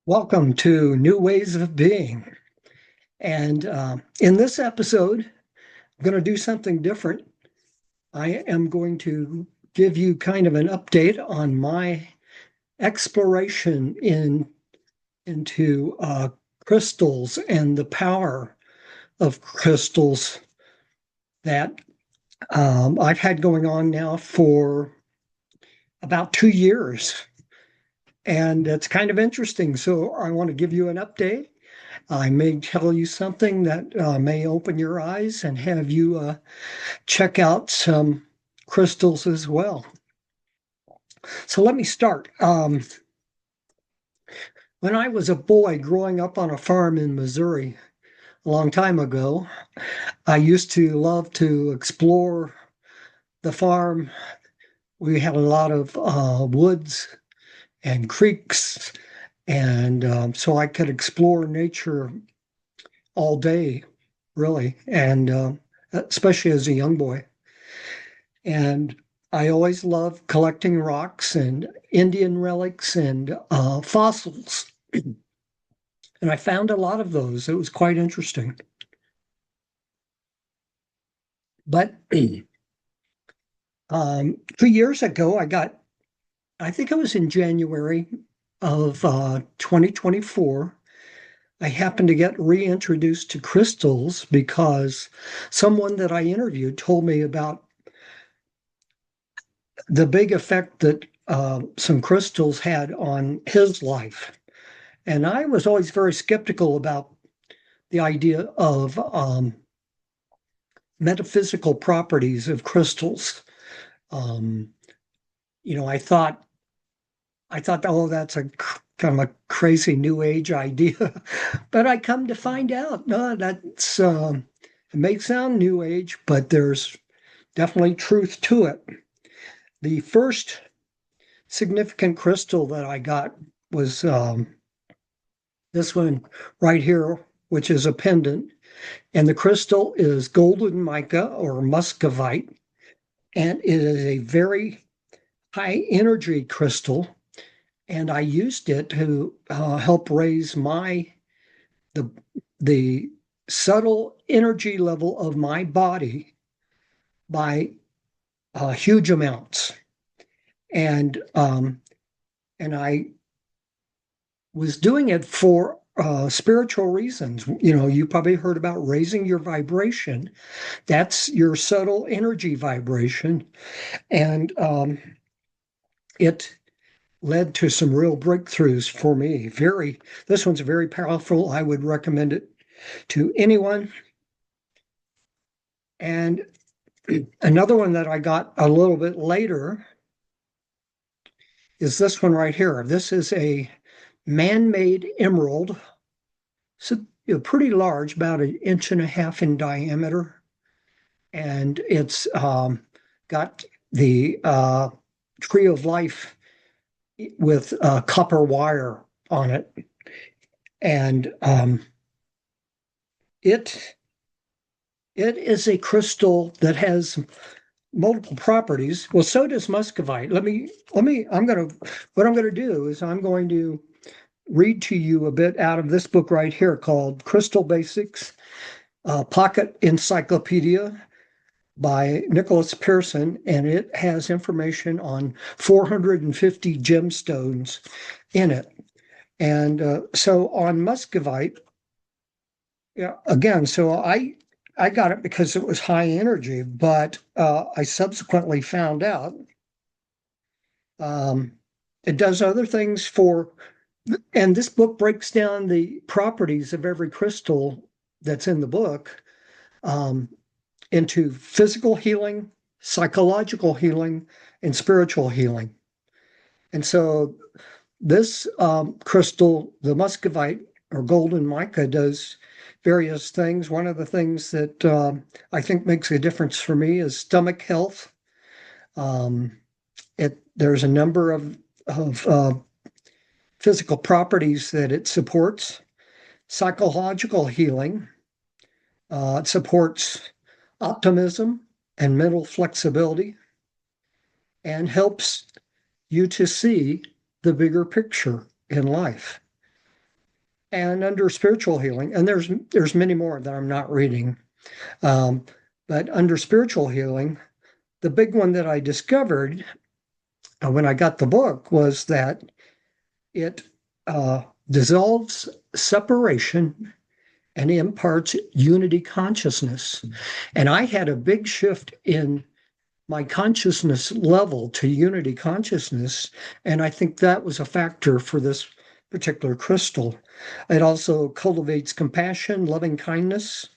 Welcome to New Ways of Being. And in this episode, I'm going to do something different. I am going to give you kind of an update on my exploration into crystals and the power of crystals that I've had going on now for about 2 years. And it's kind of interesting. So I want to give you an update. I may tell you something that may open your eyes and have you check out some crystals as well. So let me start. When I was a boy growing up on a farm in Missouri a long time ago, I used to love to explore the farm. We had a lot of woods and creeks, and so I could explore nature all day, really, and especially as a young boy. And I always loved collecting rocks and Indian relics and fossils. And I found a lot of those. It was quite interesting. But 2 years ago, I think it was in January of 2024, I happened to get reintroduced to crystals because someone that I interviewed told me about the big effect that some crystals had on his life. And I was always very skeptical about the idea of metaphysical properties of crystals. Um, I thought, oh, that's a kind of a crazy new age idea, but I come to find out, no, it may sound new age, but there's definitely truth to it. The first significant crystal that I got was this one right here, which is a pendant. And the crystal is golden mica or muscovite. And it is a very high energy crystal. And I used it to help raise the the subtle energy level of my body by huge amounts. And and I was doing it for spiritual reasons. You know, you probably heard about raising your vibration. That's your subtle energy vibration. And it led to some real breakthroughs for me. This one's very powerful. I would recommend it to anyone. And another one that I got a little bit later is this one right here. This is a man-made emerald. So, pretty large, about an inch and a half in diameter, and it's got the tree of life with copper wire on it, and it it is a crystal that has multiple properties. Well, so does muscovite. What I'm gonna do is I'm going to read to you a bit out of this book right here called Crystal Basics Pocket Encyclopedia by Nicholas Pearson, and it has information on 450 gemstones in it. And so on muscovite, yeah, again, I got it because it was high energy, but I subsequently found out um, it does other things for, and this book breaks down the properties of every crystal that's in the book um, into physical healing, psychological healing, and spiritual healing. And so this crystal, the muscovite or golden mica, does various things. One of the things that I think makes a difference for me is stomach health. Um, there's a number of physical properties that it supports. Psychological healing. It supports optimism and mental flexibility and helps you to see the bigger picture in life. and under spiritual healing, and there's many more that I'm not reading, um, but under spiritual healing, the big one that I discovered when I got the book was that it dissolves separation and imparts unity consciousness. And I had a big shift in my consciousness level to unity consciousness. And I think that was a factor for this particular crystal. It also cultivates compassion, loving kindness,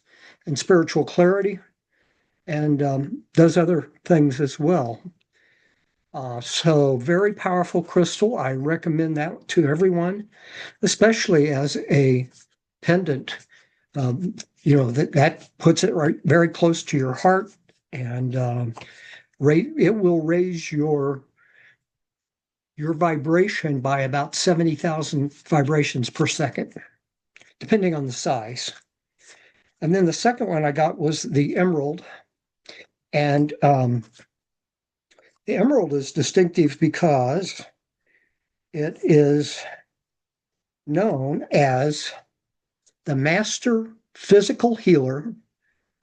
and spiritual clarity, and does other things as well. So, very powerful crystal. I recommend that to everyone, especially as a pendant. That puts it right very close to your heart, and it will raise your vibration by about 70,000 vibrations per second, depending on the size. And then the second one I got was the emerald. And the emerald is distinctive because it is known as the master physical healer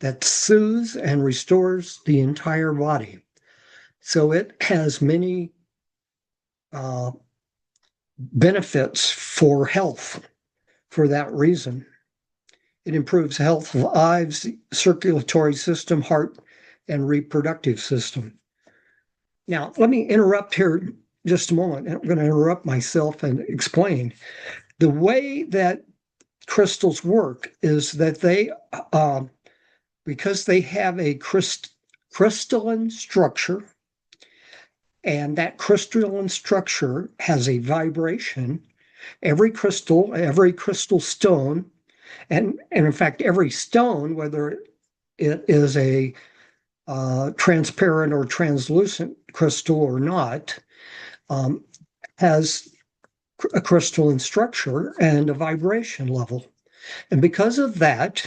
that soothes and restores the entire body. So it has many benefits for health for that reason. It improves health of eyes, circulatory system, heart, and reproductive system. Now, let me interrupt here just a moment. I'm going to interrupt myself and explain. The way that crystals work is that because they have a crystalline structure, and that crystalline structure has a vibration. Every crystal stone, and in fact, every stone, whether it is a transparent or translucent crystal or not, has a crystalline structure and a vibration level. And because of that,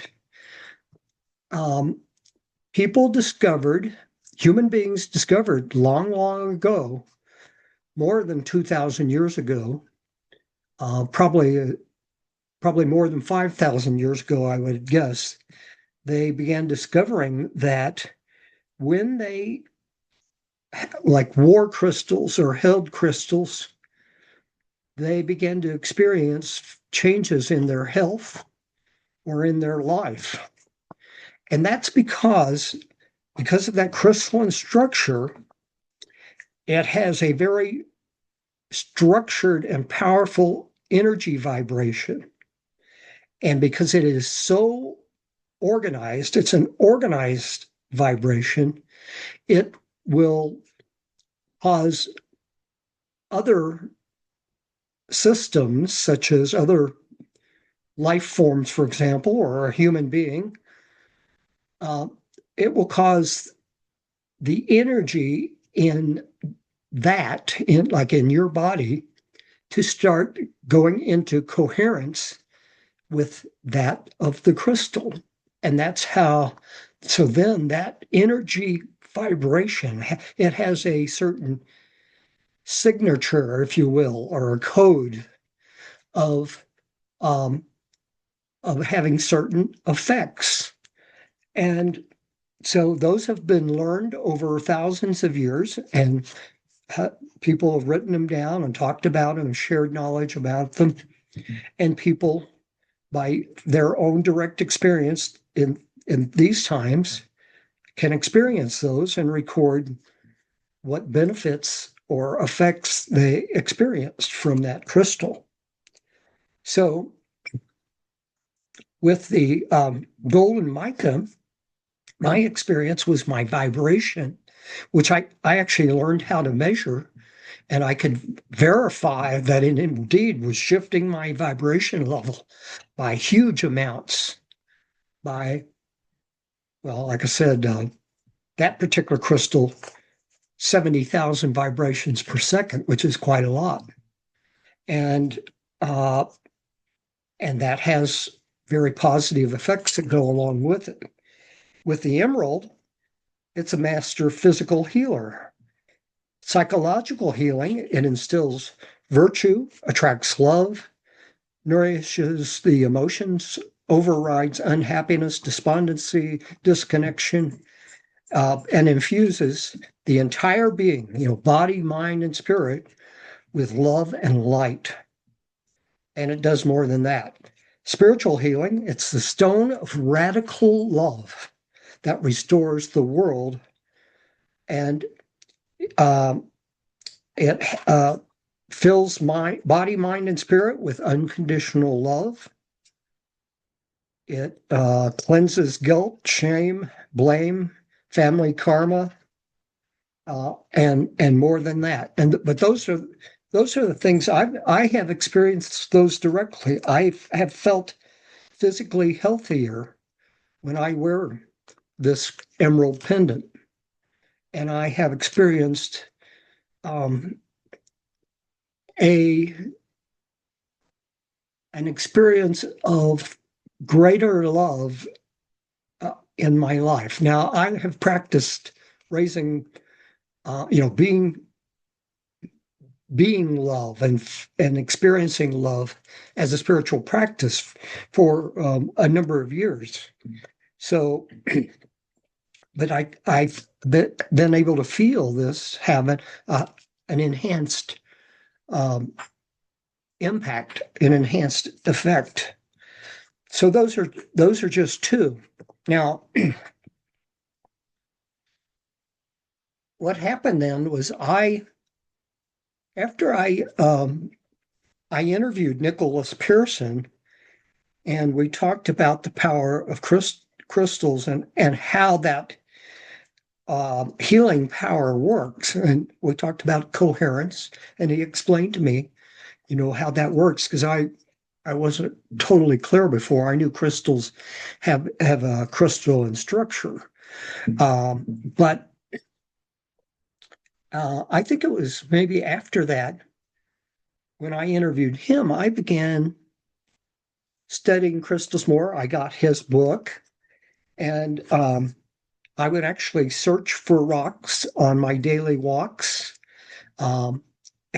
human beings discovered long, long ago, more than 2,000 years ago, probably more than 5,000 years ago, I would guess, they began discovering that when they, like, wore crystals or held crystals, they began to experience changes in their health or in their life. And that's because of that crystalline structure, it has a very structured and powerful energy vibration. And because it is so organized, it's an organized vibration, it will cause other systems, such as other life forms, for example, or a human being, it will cause the energy in your body, to start going into coherence with that of the crystal. And so then that energy vibration, it has a certain signature, if you will, or a code of having certain effects. And so those have been learned over thousands of years, and people have written them down and talked about them and shared knowledge about them. And people, by their own direct experience in these times, can experience those and record what benefits or effects they experienced from that crystal. So with the golden mica, my experience was my vibration, which I actually learned how to measure, and I could verify that it indeed was shifting my vibration level by huge amounts. Like I said, that particular crystal, 70,000 vibrations per second, which is quite a lot. And that has very positive effects that go along with it. With the emerald, it's a master physical healer. Psychological healing, it instills virtue, attracts love, nourishes the emotions, overrides unhappiness, despondency, disconnection, and infuses the entire being, body, mind, and spirit, with love and light. And it does more than that. Spiritual healing, it's the stone of radical love that restores the world, and um, it fills my body, mind, and spirit with unconditional love. It cleanses guilt, shame, blame, family karma, and more than that. But those are the things I have experienced those directly. I have felt physically healthier when I wear this emerald pendant, and I have experienced um, a an experience of greater love in my life. Now, I have practiced raising, being love and experiencing love as a spiritual practice for a number of years. So, but I've been able to feel this have an enhanced um, impact, an enhanced effect. So those are just two. Now, what happened then was after I interviewed Nicholas Pearson, and we talked about the power of crystals and how that healing power works. And we talked about coherence, and he explained to me, how that works, because I wasn't totally clear before. I knew crystals have a crystalline structure, but I think it was maybe after that, when I interviewed him, I began studying crystals more. I got his book, and I would actually search for rocks on my daily walks. Um,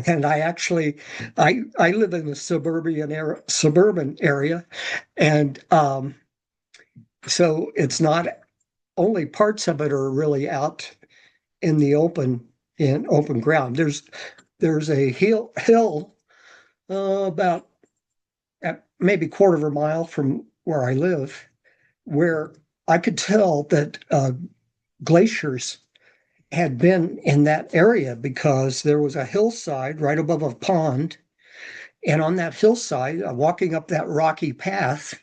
and I live in a suburban area, and so it's not only parts of it are really out in the open ground. There's a hill about maybe quarter of a mile from where I live, where I could tell that glaciers had been in that area, because there was a hillside right above a pond. And on that hillside, walking up that rocky path,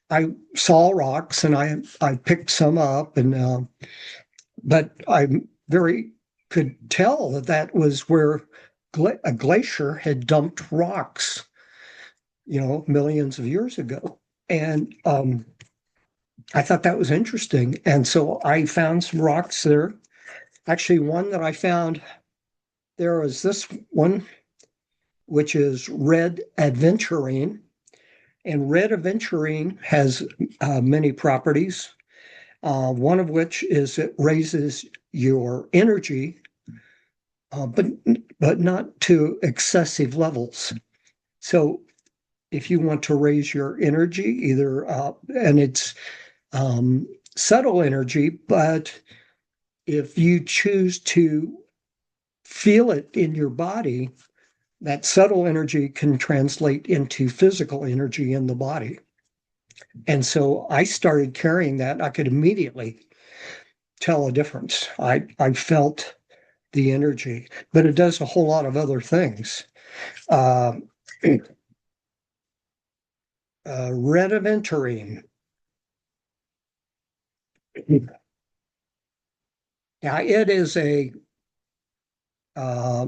I saw rocks, and I picked some up, but I very could tell that was where a glacier had dumped rocks, millions of years ago. And I thought that was interesting. And so I found some rocks there. Actually, one that I found there was this one, which is red aventurine. And red aventurine has many properties, one of which is it raises your energy, but not to excessive levels. So if you want to raise your energy, and it's subtle energy, but if you choose to feel it in your body, that subtle energy can translate into physical energy in the body. And so I started carrying that. I could immediately tell a difference. I felt the energy, but it does a whole lot of other things. Uh, Redimentarine. Now, it is uh,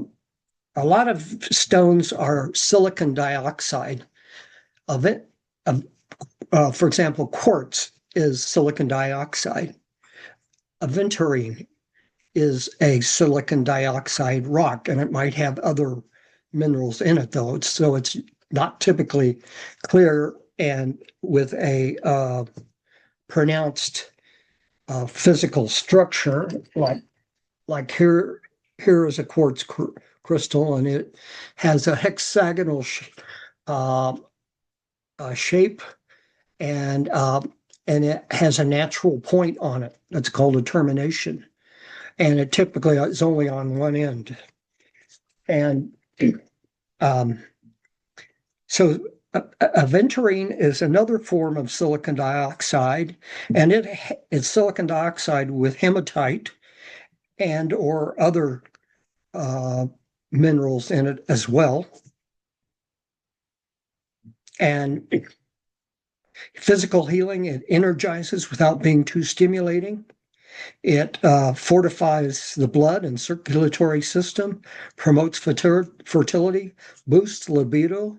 a lot of stones are silicon dioxide of it. For example, quartz is silicon dioxide. Aventurine is a silicon dioxide rock, and it might have other minerals in it, though. So it's not typically clear and with a pronounced physical structure, like here is a quartz crystal, and it has a hexagonal uh, shape, and it has a natural point on it. That's called a termination, and it typically is only on one end. And um, so Aventurine is another form of silicon dioxide, and it's silicon dioxide with hematite and or other uh, minerals in it as well. And physical healing, it energizes without being too stimulating. It fortifies the blood and circulatory system, promotes fertility, boosts libido,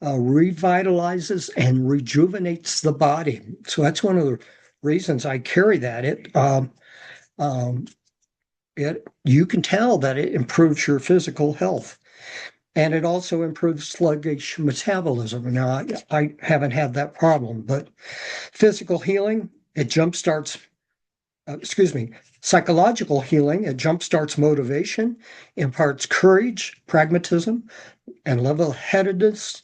revitalizes and rejuvenates the body. So that's one of the reasons I carry that. Um, it you can tell that it improves your physical health, and it also improves sluggish metabolism. Now, I haven't had that problem, but physical healing, it jumpstarts. Excuse me, psychological healing, it jumpstarts motivation, imparts courage, pragmatism, and level-headedness,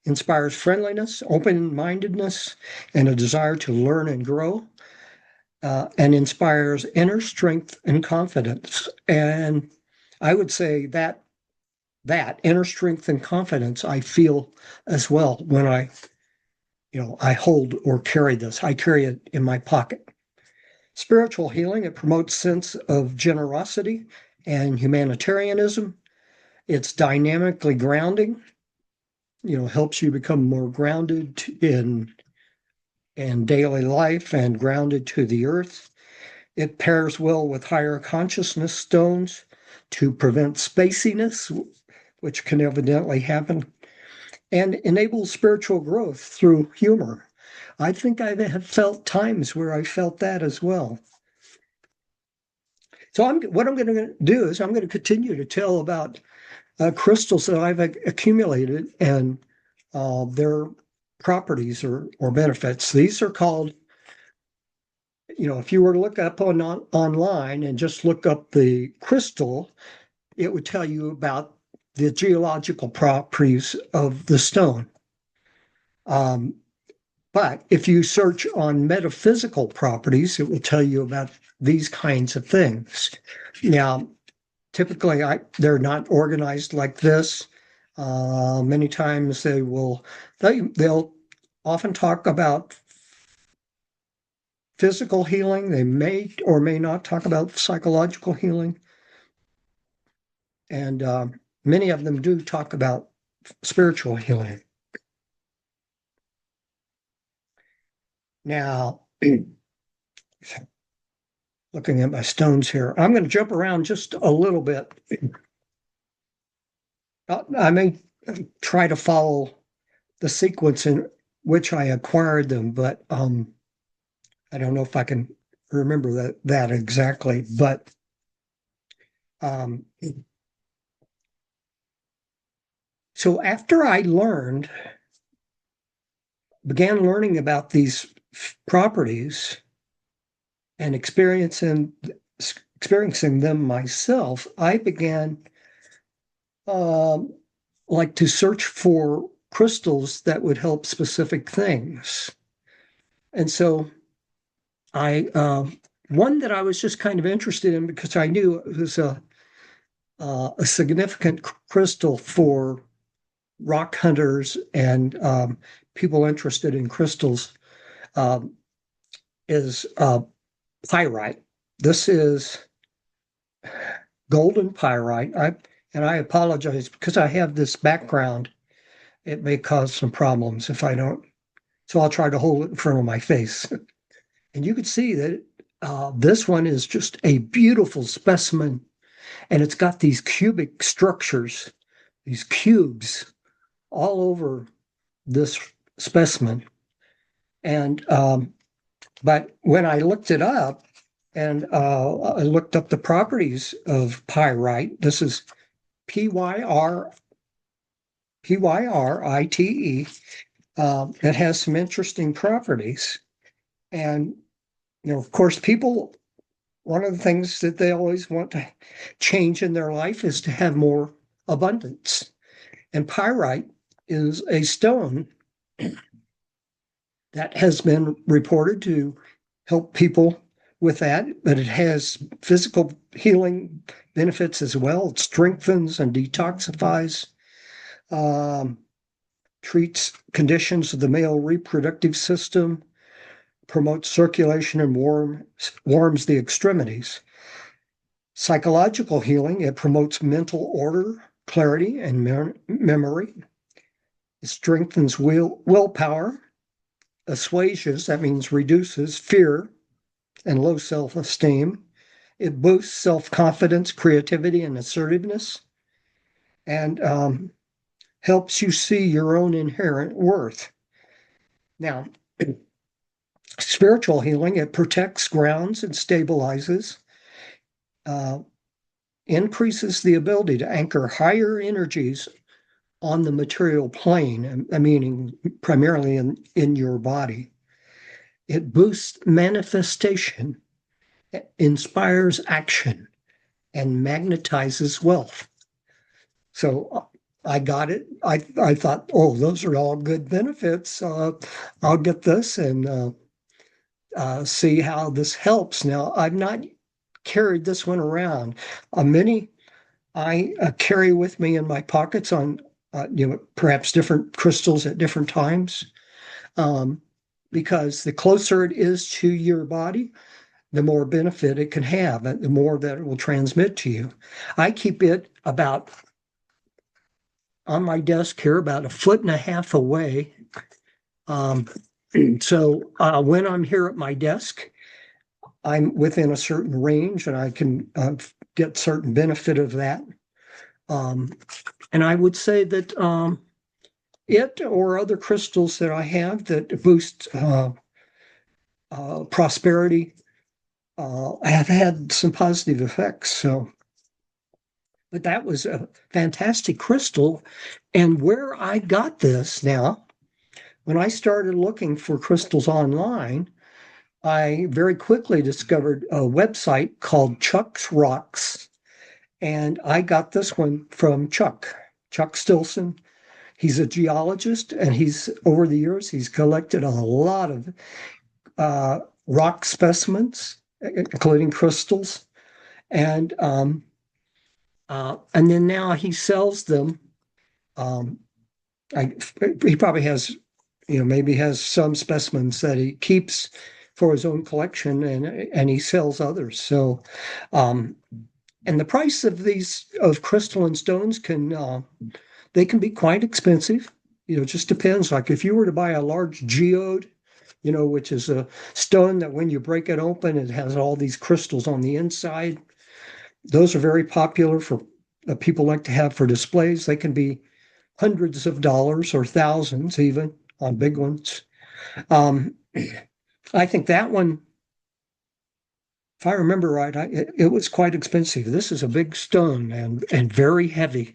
inspires friendliness, open-mindedness, and a desire to learn and grow, and inspires inner strength and confidence. And I would say that inner strength and confidence I feel as well when I hold or carry this. I carry it in my pocket. Spiritual healing, it promotes sense of generosity and humanitarianism. It's dynamically grounding, helps you become more grounded in daily life and grounded to the earth. It pairs well with higher consciousness stones to prevent spaciness, which can evidently happen, and enables spiritual growth through humor. I think I have felt times where I felt that as well. So what I'm going to do is I'm going to continue to tell about crystals that I've accumulated and their properties or benefits. These are called, if you were to look up online and just look up the crystal, it would tell you about the geological properties of the stone. Um, but if you search on metaphysical properties, it will tell you about these kinds of things. Now, typically, they're not organized like this. Many times they'll often talk about physical healing. They may or may not talk about psychological healing. And many of them do talk about spiritual healing. Now, looking at my stones here, I'm going to jump around just a little bit. I may try to follow the sequence in which I acquired them, but I don't know if I can remember that exactly. But um, so after I began learning about these properties and experiencing them myself, I began like to search for crystals that would help specific things. And so one that I was just kind of interested in because I knew it was a significant crystal for rock hunters and people interested in crystals um, is pyrite. This is golden pyrite. I apologize because I have this background. It may cause some problems if I don't. So I'll try to hold it in front of my face. And you can see that this one is just a beautiful specimen. And it's got these cubic structures, these cubes all over this specimen. And but when I looked it up and I looked up the properties of pyrite, this is Pyrite. It has some interesting properties. And, of course, one of the things that they always want to change in their life is to have more abundance. And pyrite is a stone That has been reported to help people with that, but it has physical healing benefits as well. It strengthens and detoxifies, um, treats conditions of the male reproductive system, promotes circulation, and warms the extremities. Psychological healing, it promotes mental order, clarity, and memory. It strengthens willpower, assuages, that means reduces fear and low self-esteem. It boosts self-confidence, creativity, and assertiveness, and helps you see your own inherent worth. Now, spiritual healing, it protects, grounds, and stabilizes, uh, increases the ability to anchor higher energies on the material plane, meaning primarily in your body. It boosts manifestation, inspires action, and magnetizes wealth. So I got it. I thought, oh, those are all good benefits. I'll get this and see how this helps. Now, I've not carried this one around. Many I carry with me in my pockets on, perhaps different crystals at different times, um, because the closer it is to your body, the more benefit it can have, and the more that it will transmit to you. I keep it about on my desk here, about 1.5 feet away. Um, so when I'm here at my desk, I'm within a certain range, and I can get certain benefit of that. Um, and I would say that it or other crystals that I have that boost prosperity have had some positive effects. So, but that was a fantastic crystal. And where I got this now, when I started looking for crystals online, I very quickly discovered a website called Chuck's Rocks. And I got this one from Chuck Stilson. He's a geologist, and over the years, he's collected a lot of rock specimens, including crystals. And then now he sells them. Um, he probably has, maybe has some specimens that he keeps for his own collection, and he sells others. So, and the price of these crystalline stones they can be quite expensive. It just depends. Like if you were to buy a large geode, which is a stone that when you break it open, it has all these crystals on the inside. Those are very popular for people like to have for displays. They can be hundreds of dollars or thousands even on big ones. I think that one, if I remember right, it was quite expensive. This is a big stone and very heavy,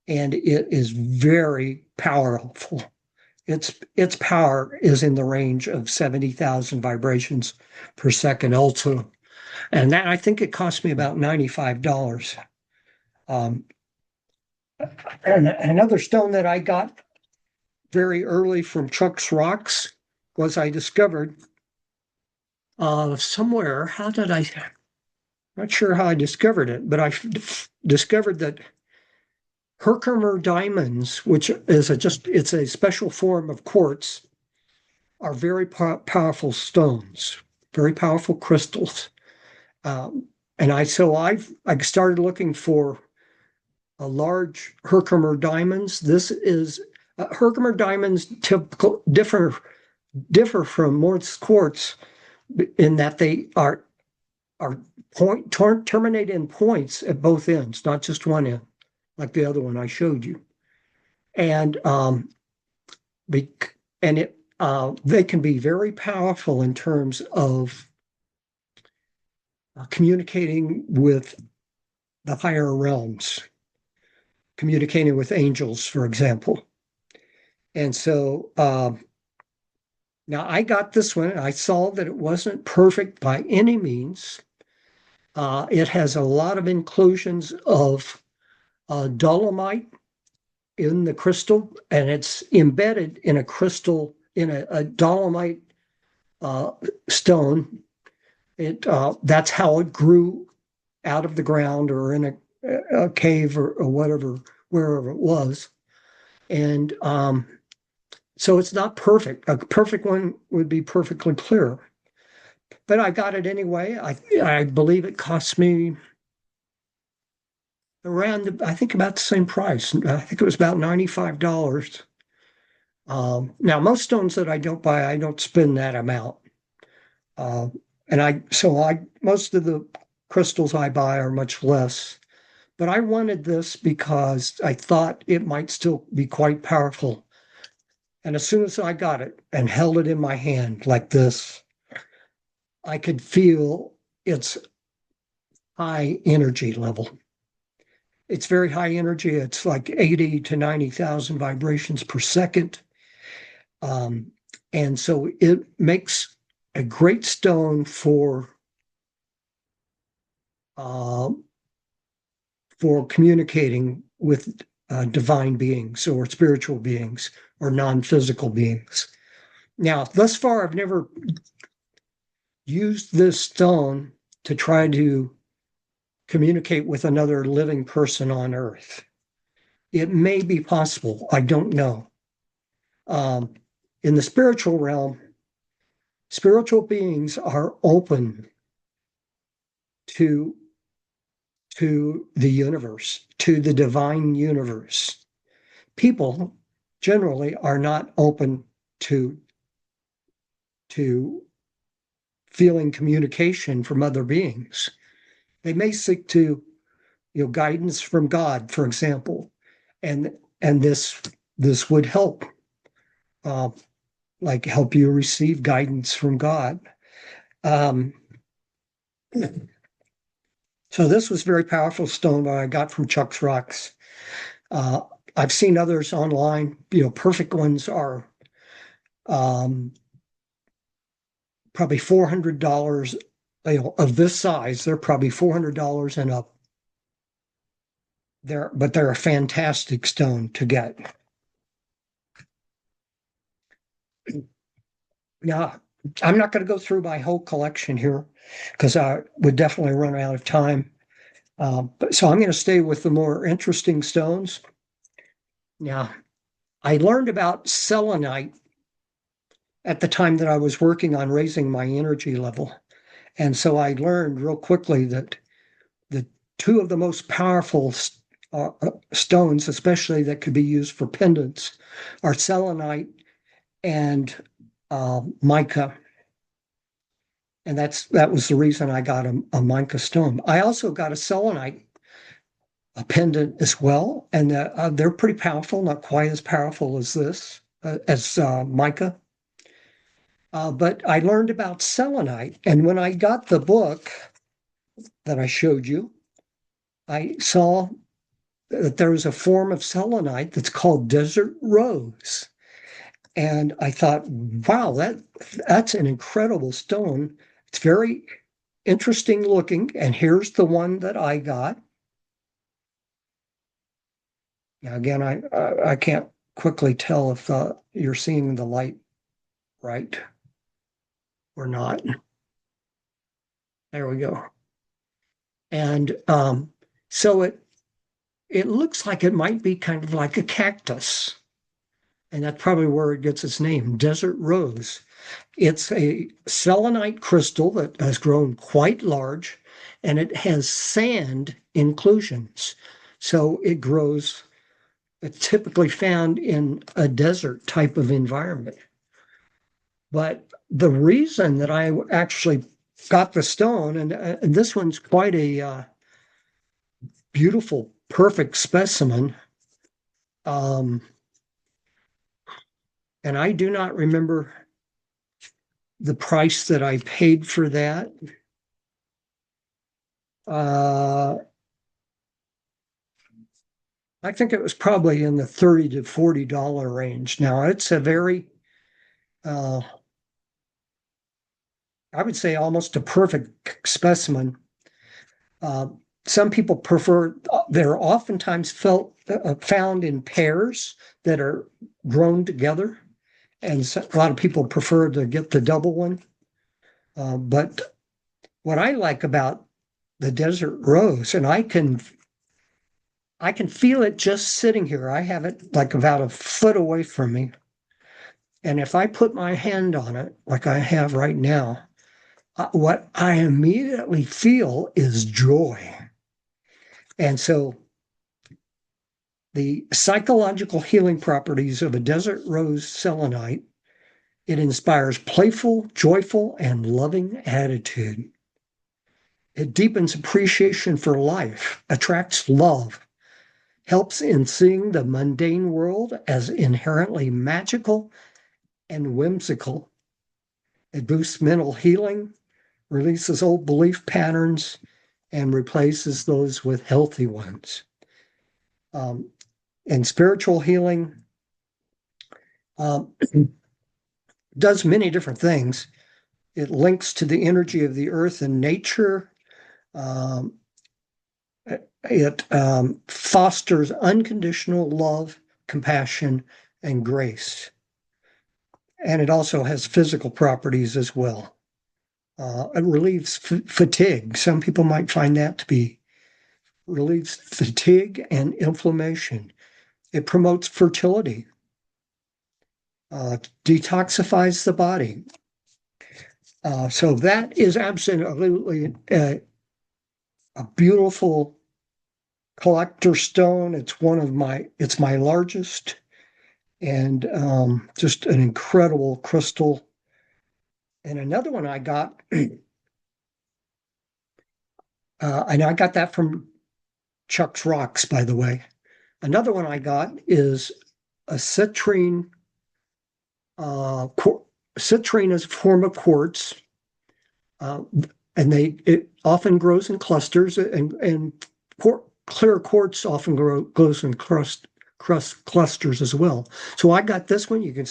and it is very powerful. Its power is in the range of 70,000 vibrations per second also. And that, I think it cost me about $95. Um, and another stone that I got very early from Chuck's Rocks was I discovered somewhere. Not sure how I discovered it, but I discovered that Herkimer diamonds, which is it's a special form of quartz, are very powerful stones, very powerful crystals. And I started looking for a large Herkimer diamonds. This is Herkimer diamonds differ from Morse quartz in that they are terminate in points at both ends, not just one end, like the other one I showed you. And they can be very powerful in terms of communicating with the higher realms, communicating with angels, for example. And so now I got this one, and I saw that it wasn't perfect by any means. It has a lot of inclusions of dolomite in the crystal, and it's embedded in a crystal, in a dolomite uh, stone. That's how it grew out of the ground or in a cave or whatever, wherever it was. And so it's not perfect. A perfect one would be perfectly clear. But I got it anyway. I believe it cost me around, I think about the same price. I think it was about $95. Now, most stones that I don't buy, I don't spend that amount. Uh, most of the crystals I buy are much less. But I wanted this because I thought it might still be quite powerful. And as soon as I got it and held it in my hand like this, I could feel its high energy level. It's very high energy. It's like 80 to 90,000 vibrations per second. Um, and so it makes a great stone uh, for communicating with divine beings or spiritual beings or non-physical beings. Now, thus far, I've never used this stone to try to communicate with another living person on Earth. It may be possible. I don't know. Um, in the spiritual realm, spiritual beings are open to the universe, to the divine universe. People generally are not open to to feeling communication from other beings. They may seek to, guidance from God, for example, and this would help, uh, like help you receive guidance from God. Um, so this was a very powerful stone that I got from Chuck's Rocks. Uh, I've seen others online. Perfect ones are um, probably $400. Of this size, they're probably $400 and up. But they're a fantastic stone to get. Now, I'm not going to go through my whole collection here because I would definitely run out of time. So I'm going to stay with the more interesting stones. Now, I learned about selenite at the time that I was working on raising my energy level. And so I learned real quickly that the two of the most powerful stones, especially that could be used for pendants, are selenite and mica. And that was the reason I got a mica stone. I also got a selenite a pendant as well, and they're pretty powerful, not quite as powerful as this, as mica. But I learned about selenite, and when I got the book that I showed you, I saw that there was a form of selenite that's called desert rose. And I thought, wow, that's an incredible stone. It's very interesting looking. And here's the one that I got. Now, again, I can't quickly tell if you're seeing the light right or not. There we go. And so it looks like it might be kind of like a cactus. And that's probably where it gets its name, desert rose. It's a selenite crystal that has grown quite large, and it has sand inclusions. So it grows, it's typically found in a desert type of environment. But the reason that I actually got the stone, and this one's quite a beautiful, perfect specimen. Um, and I do not remember the price that I paid for that. Uh, I think it was probably in the $30 to $40 range. Now it's a very, uh, I would say almost a perfect specimen. Uh, some people prefer, they're oftentimes felt found in pairs that are grown together. And so, a lot of people prefer to get the double one. But what I like about the desert rose, and I can feel it just sitting here. I have it like about a foot away from me. And if I put my hand on it, like I have right now, what I immediately feel is joy. And so the psychological healing properties of a desert rose selenite, it inspires playful, joyful, and loving attitude. It deepens appreciation for life, attracts love, helps in seeing the mundane world as inherently magical and whimsical. It boosts mental healing, releases old belief patterns, and replaces those with healthy ones. And spiritual healing does many different things. It links to the energy of the earth and nature. It fosters unconditional love, compassion, and grace. And it also has physical properties as well. It relieves fatigue. Some people might find that to be relieves fatigue and inflammation. It promotes fertility, detoxifies the body. So that is absolutely a beautiful collector stone. It's my largest, and just an incredible crystal. And another one I got, and I got that from Chuck's Rocks, by the way. Another one I got is a citrine. Citrine is a form of quartz, and it often grows in clusters, and clear quartz often grows in clusters as well. So I got this one. You can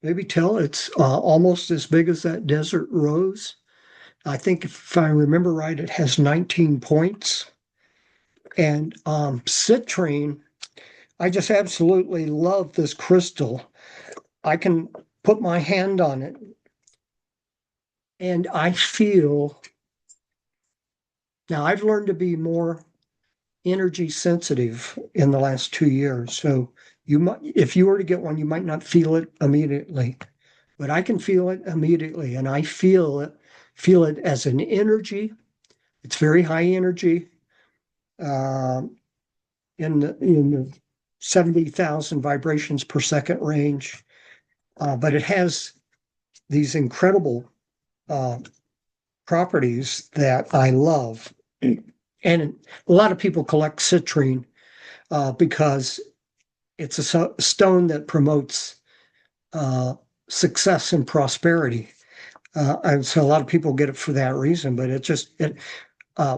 maybe tell it's almost as big as that desert rose. I think if I remember right, it has 19 points. And citrine, I just absolutely love this crystal. I can put my hand on it and I feel, now I've learned to be more energy sensitive in the last 2 years. So if you were to get one, you might not feel it immediately, but I can feel it immediately, and I feel it as an energy. It's very high energy, in the 70,000 vibrations per second range, but it has these incredible properties that I love. And a lot of people collect citrine because it's a stone that promotes success and prosperity. And so a lot of people get it for that reason, but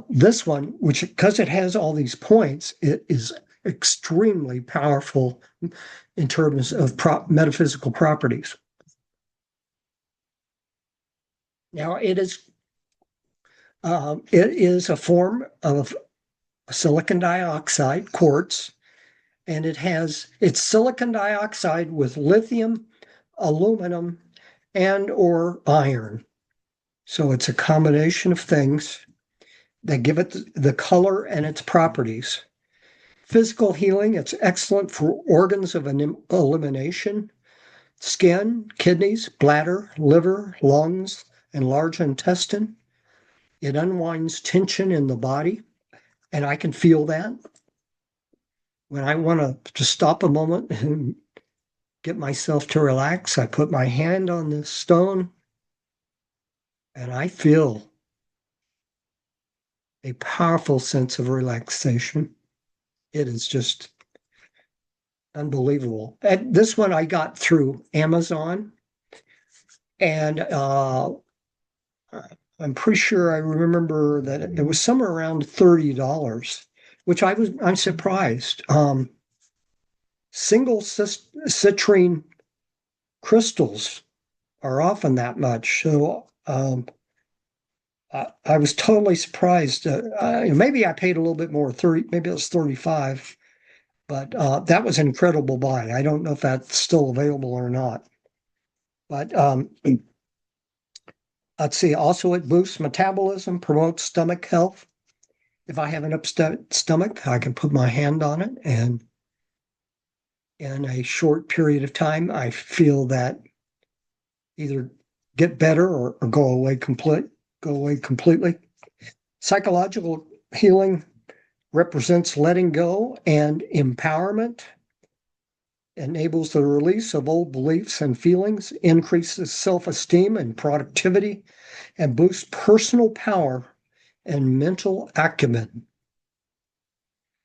this one, which because it has all these points, it is extremely powerful in terms of metaphysical properties. Now, it is a form of silicon dioxide, quartz, and it's silicon dioxide with lithium, aluminum, and or iron. So it's a combination of things that give it the color and its properties. Physical healing, it's excellent for organs of elimination, skin, kidneys, bladder, liver, lungs, and large intestine. It unwinds tension in the body, and I can feel that. When I want to just stop a moment and get myself to relax, I put my hand on this stone, and I feel a powerful sense of relaxation. It is just unbelievable. And this one I got through Amazon, and I'm pretty sure I remember that it was somewhere around $30, which I'm surprised. Single citrine crystals are often that much. So I was totally surprised. Maybe I paid a little bit more, maybe it was 35. But that was an incredible buy. I don't know if that's still available or not. But let's see. Also, it boosts metabolism, promotes stomach health. If I have an upset stomach, I can put my hand on it, and in a short period of time, I feel that either get better or go away completely. Psychological healing represents letting go and empowerment, enables the release of old beliefs and feelings, increases self-esteem and productivity, and boosts personal power and mental acumen.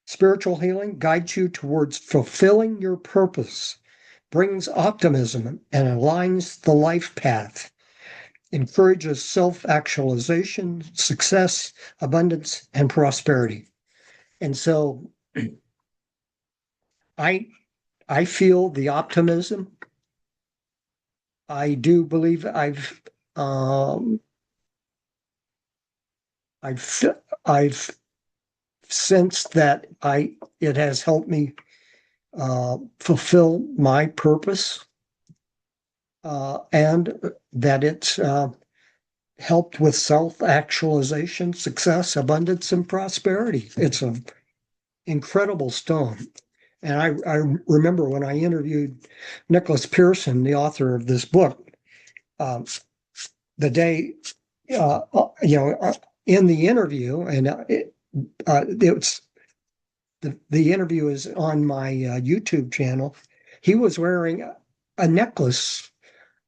Spiritual healing guides you towards fulfilling your purpose, brings optimism, and aligns the life path, encourages self-actualization, success, abundance, and prosperity. And so I I feel the optimism. I do believe I've I've sensed that I it has helped me fulfill my purpose, and that it's helped with self-actualization, success, abundance, and prosperity. It's an incredible stone. And I remember when I interviewed Nicholas Pearson, the author of this book, um, the day, in the interview, and it's the interview is on my YouTube channel. He was wearing a necklace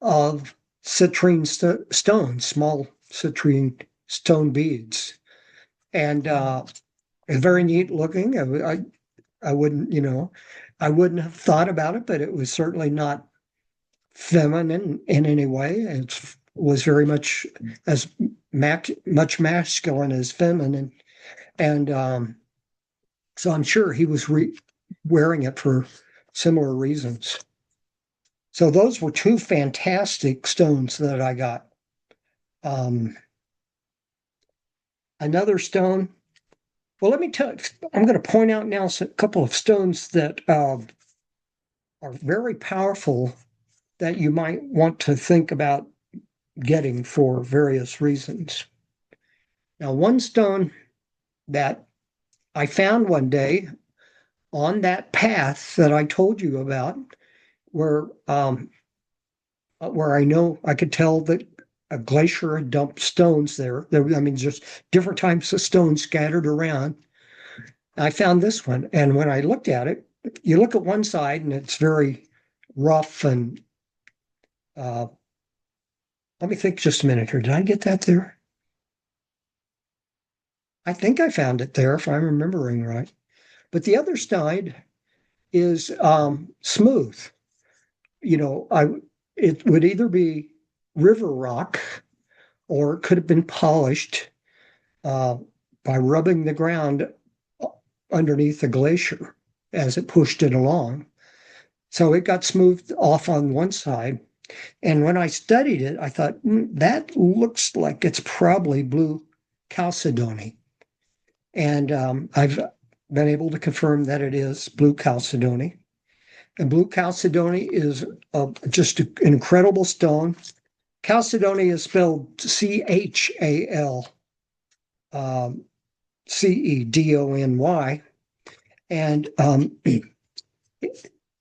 of citrine stones, small citrine stone beads, and very neat looking. I wouldn't, I wouldn't have thought about it, but it was certainly not feminine in any way. It was very much as much masculine as feminine, and so I'm sure he was wearing it for similar reasons. So those were two fantastic stones that I got. Um, Another stone. Well, let me tell. I'm going to point out now a couple of stones that are very powerful that you might want to think about getting for various reasons. Now, one stone that I found one day on that path that I told you about, where where I know I could tell that a glacier had dumped stones there. I mean, just different types of stones scattered around. I found this one, and when I looked at it, you look at one side and it's very rough and uh, let me think just a minute here. Did I get that there? I think I found it there if I'm remembering right. But the other side is smooth. I it would either be river rock or it could have been polished uh, by rubbing the ground underneath the glacier as it pushed it along. So it got smoothed off on one side. And when I studied it, I thought, that looks like it's probably blue chalcedony. And I've been able to confirm that it is blue chalcedony. And blue chalcedony is just an incredible stone. Chalcedony is spelled Chalcedony. And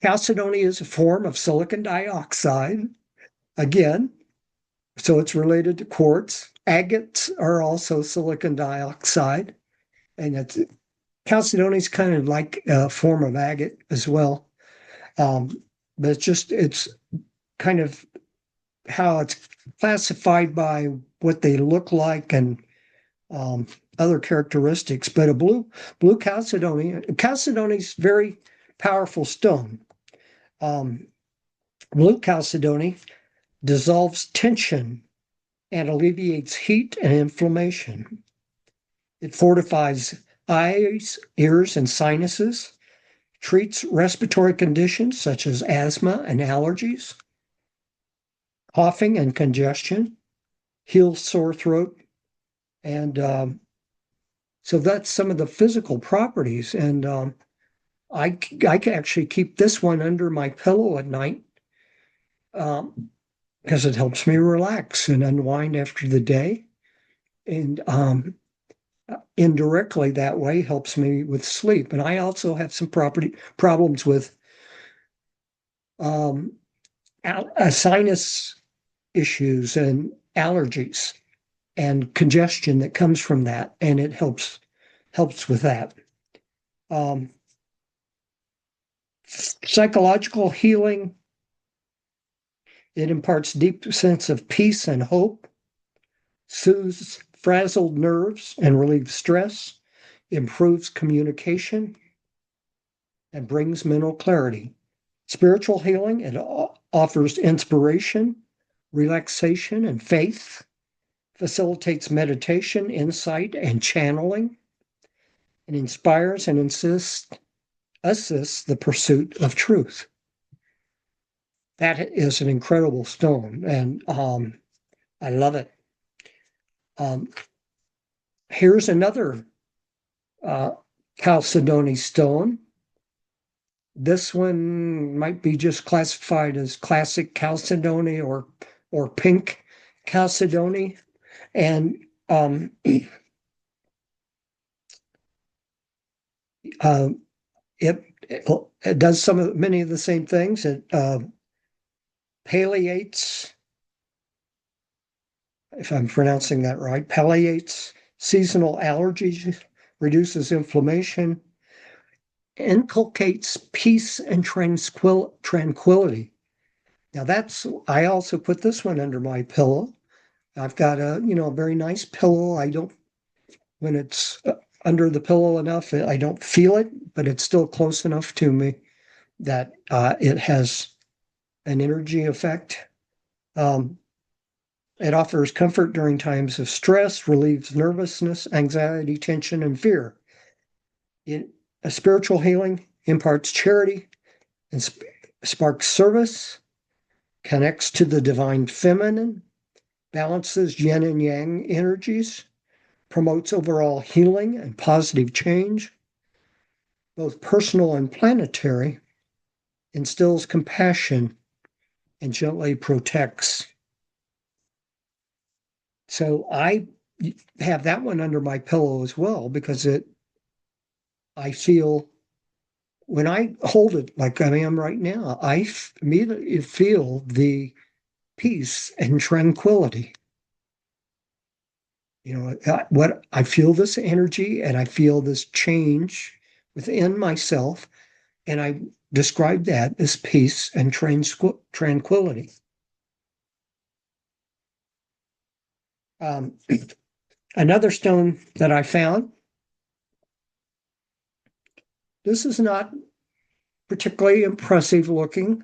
chalcedony is a form of silicon dioxide. Again, so it's related to quartz. Agates are also silicon dioxide. And chalcedony is kind of like a form of agate as well. But it's kind of how it's classified by what they look like and other characteristics. But a blue chalcedony is very powerful stone. Blue chalcedony dissolves tension and alleviates heat and inflammation. It fortifies eyes, ears, and sinuses, treats respiratory conditions such as asthma and allergies, coughing and congestion, heals sore throat. And so that's some of the physical properties. And I can actually keep this one under my pillow at night because it helps me relax and unwind after the day. And indirectly that way helps me with sleep. And I also have some property problems with um, sinus issues and allergies and congestion that comes from that, and it helps with that. Um, Psychological healing, it imparts deep sense of peace and hope, soothes frazzled nerves and relieves stress, improves communication, and brings mental clarity. Spiritual healing, it offers inspiration, relaxation, and faith, facilitates meditation, insight, and channeling, and inspires and assists the pursuit of truth. That is an incredible stone, and I love it. Um, Here's another uh, Chalcedony stone. This one might be just classified as classic Chalcedony or pink Chalcedony, and uh, it does many of the same things. It palliates, if I'm pronouncing that right, palliates seasonal allergies, reduces inflammation, inculcates peace and tranquility. Now I also put this one under my pillow. I've got a very nice pillow. I don't, when it's under the pillow enough, I don't feel it, but it's still close enough to me that it has an energy effect. Um, it offers comfort during times of stress, relieves nervousness, anxiety, tension, and fear. A spiritual healing imparts charity and sparks service, connects to the divine feminine, balances yin and yang energies, promotes overall healing and positive change, both personal and planetary, instills compassion, and gently protects. So I have that one under my pillow as well because I feel when I hold it like I am right now, I immediately feel the peace and tranquility. What I feel this energy and I feel this change within myself, and I describe that as peace and tranquility. Um, Another stone that I found, this is not particularly impressive looking.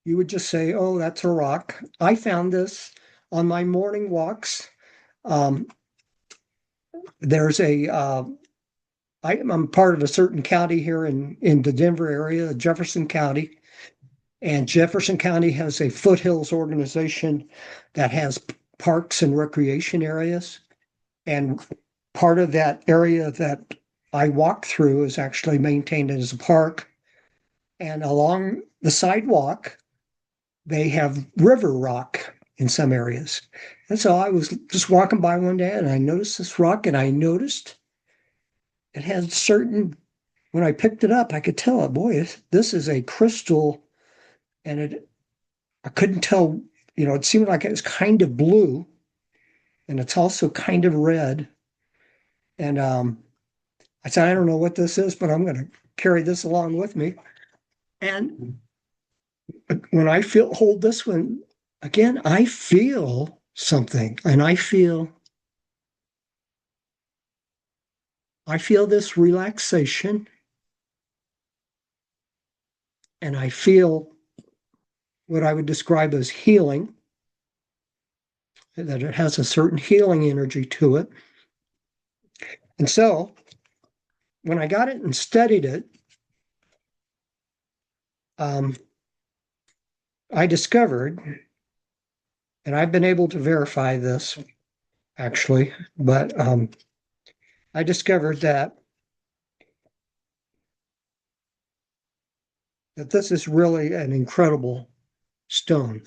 You would just say, oh, that's a rock. I found this on my morning walks. Um, there's I'm part of a certain county here in the Denver area, Jefferson County, and Jefferson County has a foothills organization that has parks and recreation areas. And part of that area that I walk through is actually maintained as a park. And along the sidewalk, they have river rock in some areas. And so I was just walking by one day and I noticed this rock and I noticed it had when I picked it up, I could tell, boy, this is a crystal. And I couldn't tell, it seemed like it was kind of blue and it's also kind of red. And I said, I don't know what this is, but I'm going to carry this along with me. And when hold this one again, I feel something and I feel this relaxation and I feel what I would describe as healing, that it has a certain healing energy to it. And so when I got it and studied it, I discovered, and I've been able to verify this actually, but I discovered that that this is really an incredible stone.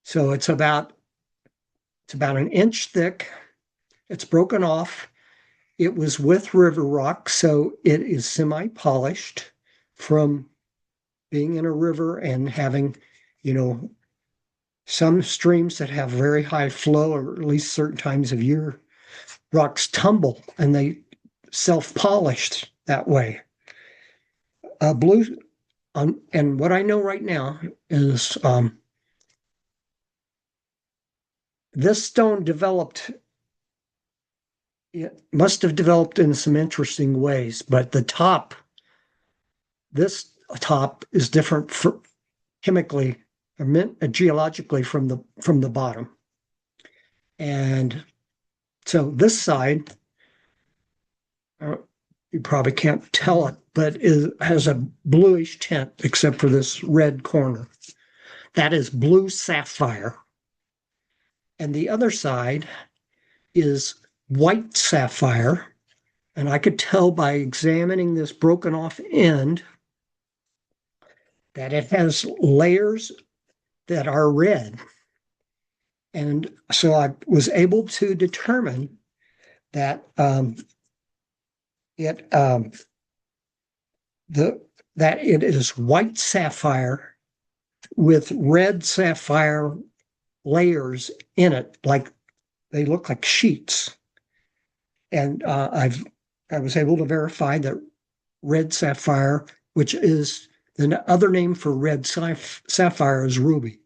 So it's about an inch thick. It's broken off. It was with river rock, so it is semi-polished from being in a river and having, you know, some streams that have very high flow, or at least certain times of year, rocks tumble and they self-polished that way. Blue, and what I know right now is this stone developed. It must have developed in some interesting ways, but this top is different chemically or geologically from the bottom. And so this side, you probably can't tell it, but it has a bluish tint except for this red corner. That is blue sapphire. And the other side is white sapphire. And I could tell by examining this broken off end that it has layers that are red. And so I was able to determine that it the that it is white sapphire with red sapphire layers in it, like they look like sheets. And I was able to verify that red sapphire, which is the other name for red sapphire, is ruby.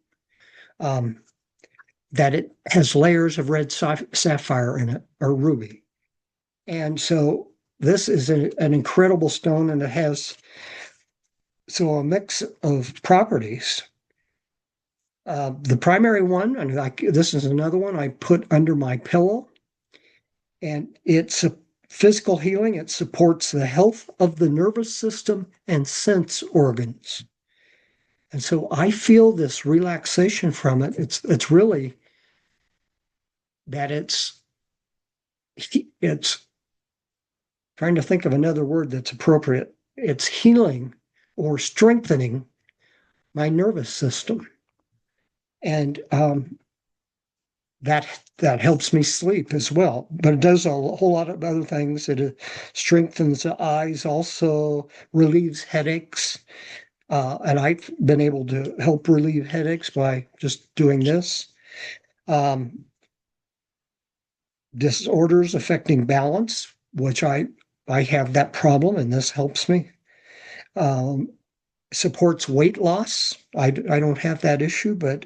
That it has layers of red sapphire in it, or ruby. And so this is an incredible stone, and it has a mix of properties. The primary one, and this is another one I put under my pillow, and it's a physical healing. It supports the health of the nervous system and sense organs. And so I feel this relaxation from it. It's really that it's trying to think of another word that's appropriate. It's healing or strengthening my nervous system. And that helps me sleep as well. But it does a whole lot of other things. It strengthens the eyes, also relieves headaches. And I've been able to help relieve headaches by just doing this. Disorders affecting balance, which I have that problem, and this helps me. Supports weight loss. I don't have that issue, but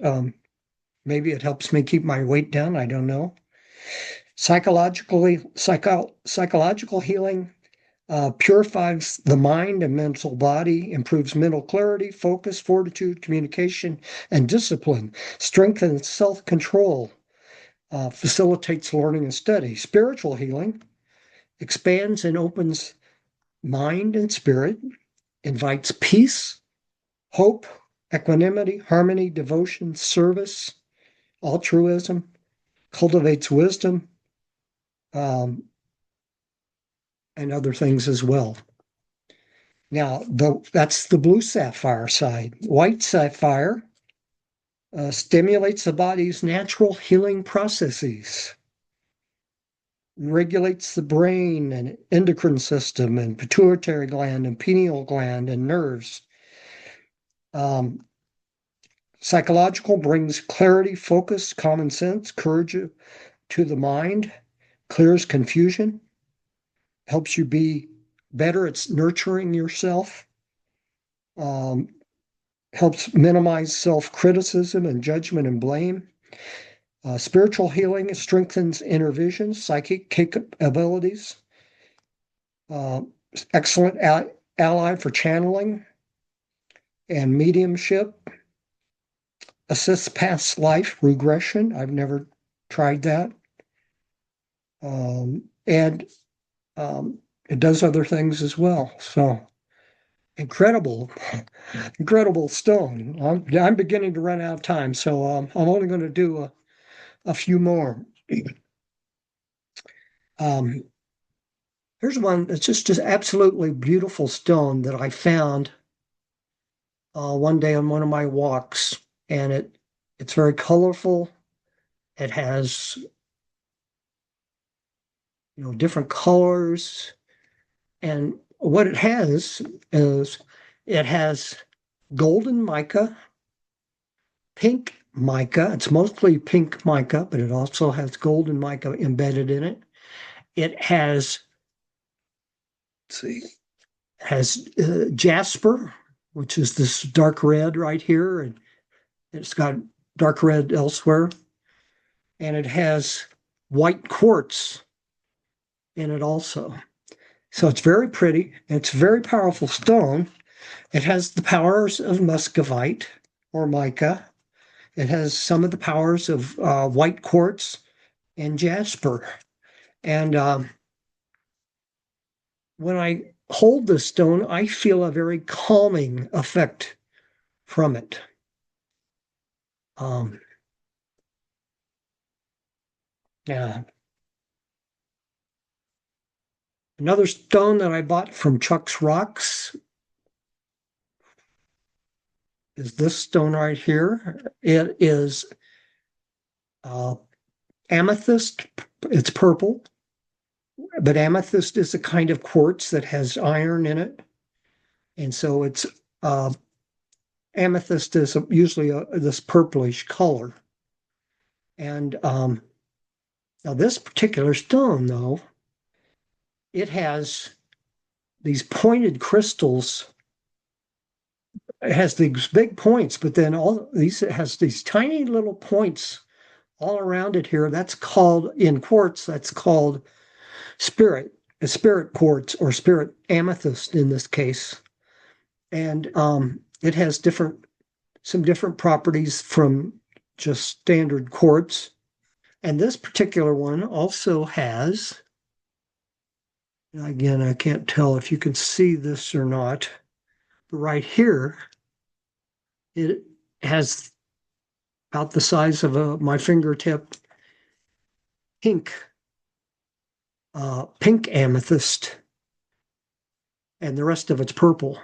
maybe it helps me keep my weight down. I don't know. Psychological healing purifies the mind and mental body, improves mental clarity, focus, fortitude, communication, and discipline, strengthens self-control, facilitates learning and study. Spiritual healing expands and opens mind and spirit, invites peace, hope, equanimity, harmony, devotion, service, altruism, cultivates wisdom, and other things as well. Now, that's the blue sapphire side. White sapphire stimulates the body's natural healing processes, regulates the brain and endocrine system and pituitary gland and pineal gland and nerves. Psychological brings clarity, focus, common sense, courage to the mind, clears confusion, helps you be better. It's nurturing yourself, helps minimize self-criticism and judgment and blame. Spiritual healing strengthens inner vision, psychic capabilities, excellent ally for channeling and mediumship, assists past life regression. I've never tried that. And it does other things as well. So incredible stone. I'm beginning to run out of time, so I'm only going to do a few more. Here's one that's just absolutely beautiful stone that I found one day on one of my walks, and it's very colorful. It has different colors, and what it has is it has golden mica, pink mica. It's mostly pink mica, but it also has golden mica embedded in it. It has, let's see, has jasper, which is this dark red right here, and it's got dark red elsewhere, and it has white quartz in it also. So it's very pretty. It's a very powerful stone. It has the powers of muscovite or mica. It has some of the powers of white quartz and jasper. And when I hold this stone, I feel a very calming effect from it. Um, yeah. Another stone that I bought from Chuck's Rocks is this stone right here. It is uh, amethyst. It's purple, but amethyst is a kind of quartz that has iron in it. And so it's uh, amethyst is usually this purplish color. And now this particular stone, though, it has these pointed crystals. It has these big points, but then all these it has these tiny little points all around it here. That's called in quartz. That's called a spirit quartz or spirit amethyst in this case. And it has some different properties from just standard quartz. And this particular one also has, again, I can't tell if you can see this or not, but right here, it has about the size of my fingertip pink, pink amethyst, and the rest of it's purple.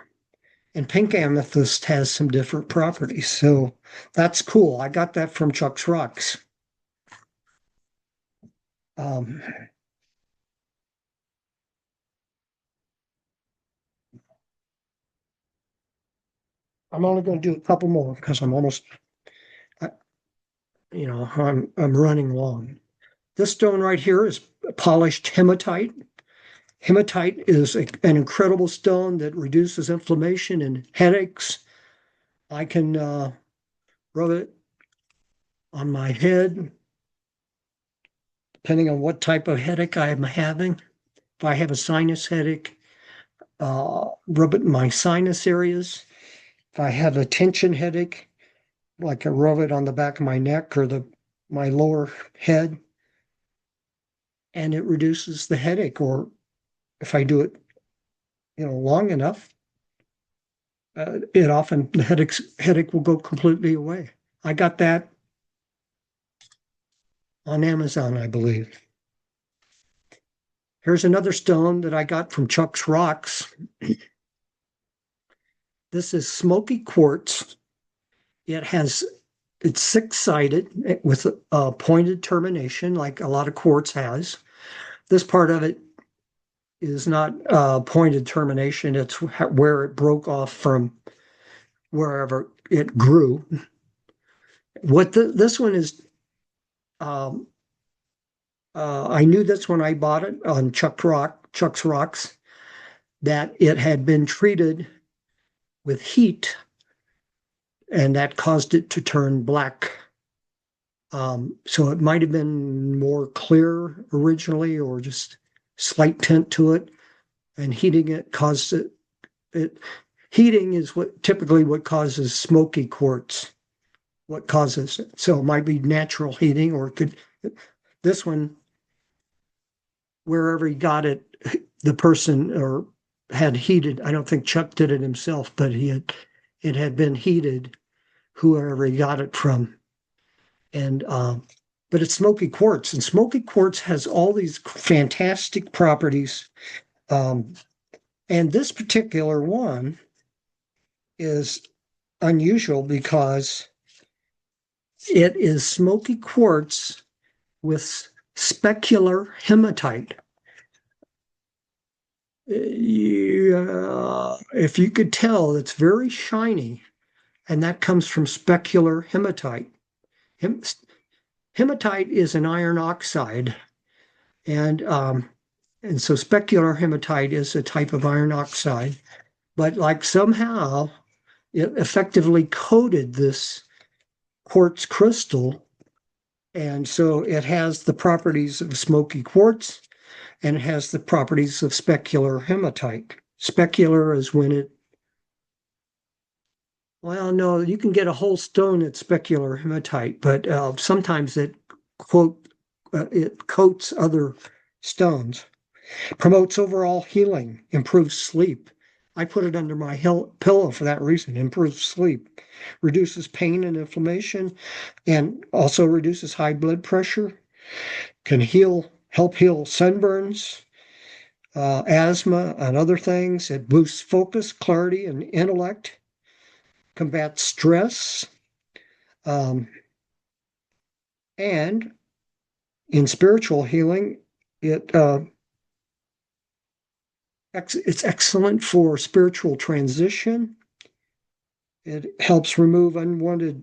And pink amethyst has some different properties. So that's cool. I got that from Chuck's Rocks. Um, I'm only going to do a couple more because I'm almost, I'm running long. This stone right here is polished hematite. Hematite is an incredible stone that reduces inflammation and headaches. I can rub it on my head, depending on what type of headache I am having. If I have a sinus headache, rub it in my sinus areas. If I have a tension headache, like I rub it on the back of my neck or my lower head, and it reduces the headache. Or if I do it, long enough, the headache will go completely away. I got that on Amazon, I believe. Here's another stone that I got from Chuck's Rocks. This is smoky quartz. It's six-sided with a pointed termination, like a lot of quartz has. This part of it is not pointed termination. It's where it broke off from wherever it grew. This one is, um, I knew this when I bought it on Chuck's Rocks, that it had been treated with heat, and that caused it to turn black. So it might have been more clear originally, or just slight tint to it, and heating it caused it. Heating is typically what causes smoky quartz. What causes it? So it might be natural heating, or it could. This one, wherever he got it, the person or had heated. I don't think Chuck did it himself, but it had been heated, whoever he got it from. And but it's smoky quartz, and smoky quartz has all these fantastic properties. And this particular one is unusual because it is smoky quartz with specular hematite. Yeah, if you could tell, it's very shiny, and that comes from specular hematite. Hem- Hematite is an iron oxide, and so specular hematite is a type of iron oxide. But like somehow it effectively coated this quartz crystal, and so it has the properties of smoky quartz, and it has the properties of specular hematite. Specular is when it, well, no, you can get a whole stone at specular hematite, but sometimes it coats other stones. Promotes overall healing, improves sleep. I put it under my pillow for that reason. Improves sleep, reduces pain and inflammation, and also reduces high blood pressure. Can help heal sunburns, asthma, and other things. It boosts focus, clarity, and intellect. Combats stress, um, and in spiritual healing, it it's excellent for spiritual transition. It helps remove unwanted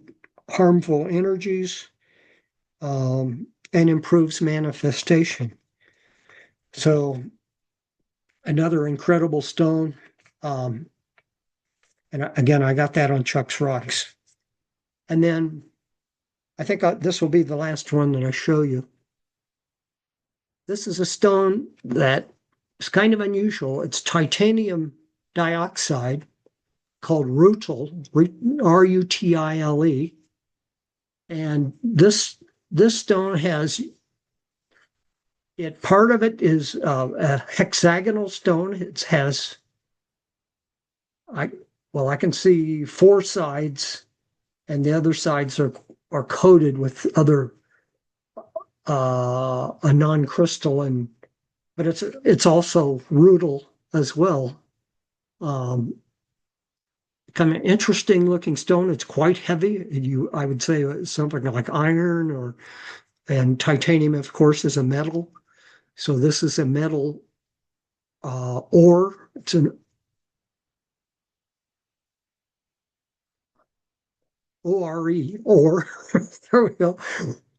harmful energies, and improves manifestation. So another incredible stone. Um, and again, I got that on Chuck's Rocks. And then I think this will be the last one that I show you. This is a stone that is kind of unusual. It's titanium dioxide called rutile, Rutile. And this stone has part of it is a hexagonal stone. It has I I can see four sides, and the other sides are coated with other a non-crystalline, but it's also rutile as well. Um, Kind of interesting looking stone. It's quite heavy. I would say it's something like iron, and titanium, of course, is a metal. So this is a metal ore. It's an ore. There we go.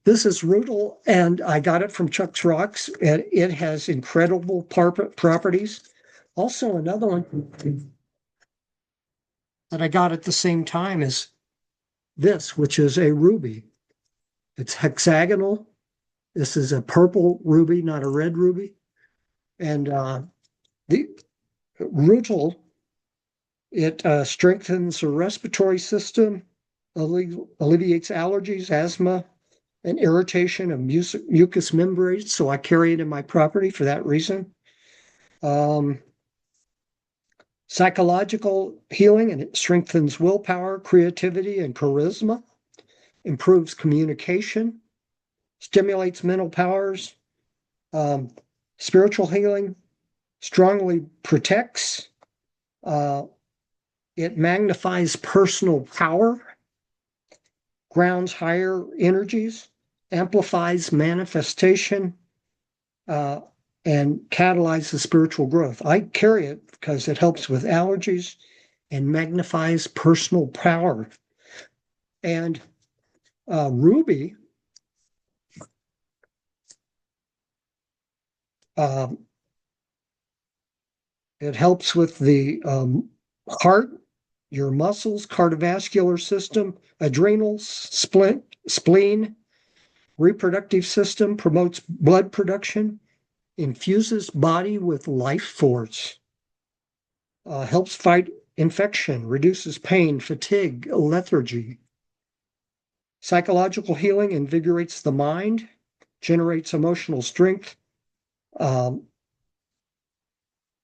This is rutile, and I got it from Chuck's Rocks, and it has incredible properties. Also, another one that I got at the same time is this, which is a ruby. It's hexagonal. This is a purple ruby, not a red ruby. And the rutile, it strengthens the respiratory system, alleviates allergies, asthma, and irritation of mucous membranes. So I carry it in my property for that reason. Um, Psychological healing, and it strengthens willpower, creativity, and charisma, improves communication, stimulates mental powers. Um, Spiritual healing strongly protects. Uh, it magnifies personal power, grounds higher energies, amplifies manifestation, uh, and catalyzes spiritual growth. I carry it because it helps with allergies and magnifies personal power. And ruby, um, it helps with the heart, your muscles, cardiovascular system, adrenals, spleen, reproductive system, promotes blood production, infuses body with life force, helps fight infection, reduces pain, fatigue, lethargy. Psychological healing invigorates the mind, generates emotional strength, um,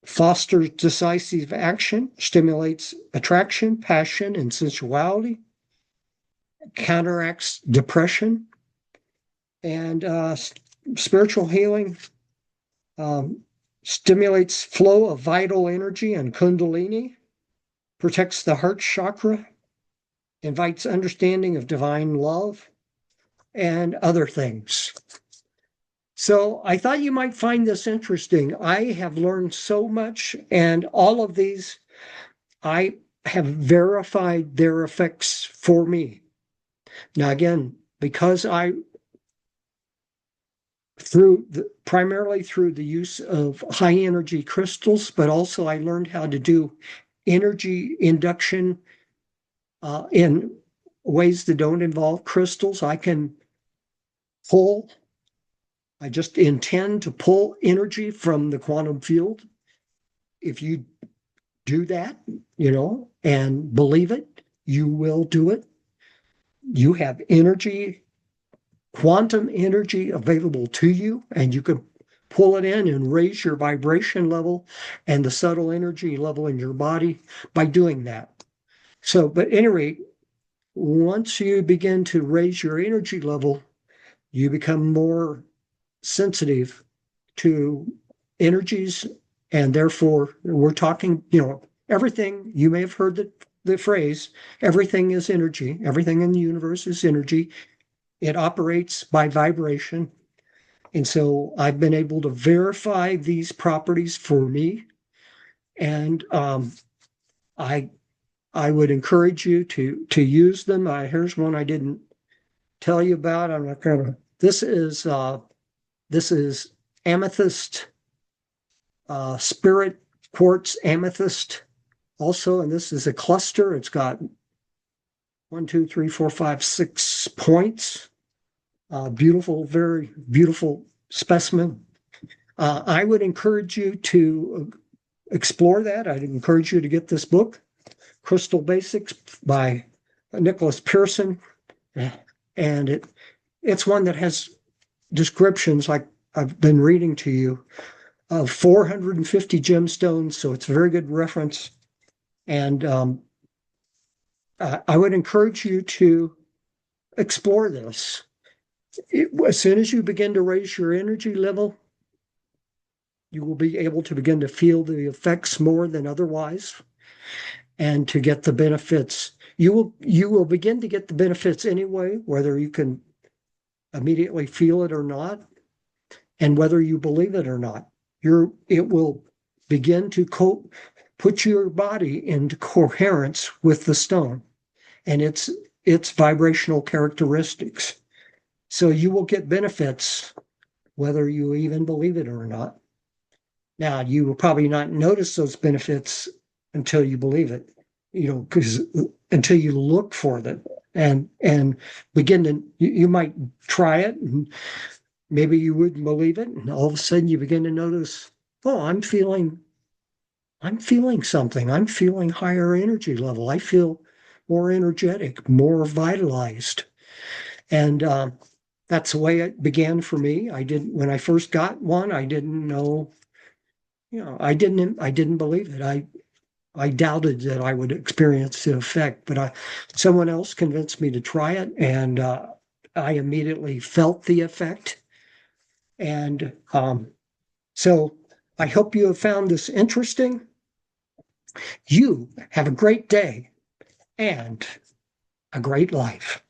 fosters decisive action, stimulates attraction, passion, and sensuality, counteracts depression, and spiritual healing um, stimulates flow of vital energy and kundalini, protects the heart chakra, invites understanding of divine love and other things. So I thought you might find this interesting. I have learned so much, and all of these, I have verified their effects for me. Now, again, because I, primarily through the use of high energy crystals, but also I learned how to do energy induction in ways that don't involve crystals. Pull, I just intend to pull energy from the quantum field. If you do that, and believe it, you will do it. You have energy, quantum energy available to you, and you can pull it in and raise your vibration level and the subtle energy level in your body by doing that. So, but anyway, once you begin to raise your energy level, you become more sensitive to energies, and therefore we're talking, everything. You may have heard the phrase, everything is energy, everything in the universe is energy. It operates by vibration. And so I've been able to verify these properties for me. And I I would encourage you to use them. Here's one I didn't tell you about. I'm not gonna. This is amethyst, spirit quartz amethyst also, and this is a cluster. It's got 1, 2, 3, 4, 5, 6 points. Beautiful, very beautiful specimen. I would encourage you to explore that. I'd encourage you to get this book, Crystal Basics by Nicholas Pearson. And it's one that has descriptions like I've been reading to you of 450 gemstones. So it's a very good reference. And I would encourage you to explore this. As soon as you begin to raise your energy level, you will be able to begin to feel the effects more than otherwise, and to get the benefits. You will begin to get the benefits anyway, whether you can immediately feel it or not, and whether you believe it or not. It will begin to put your body into coherence with the stone and its vibrational characteristics. So you will get benefits whether you even believe it or not. Now, you will probably not notice those benefits until you believe it, because until you look for them and begin to, you might try it and maybe you wouldn't believe it. And all of a sudden you begin to notice, oh, I'm feeling something. I'm feeling higher energy level. I feel more energetic, more vitalized. And that's the way it began for me. When I first got one, I didn't know, I didn't believe it. I doubted that I would experience the effect, but someone else convinced me to try it, and I immediately felt the effect. And so I hope you have found this interesting. You have a great day and a great life.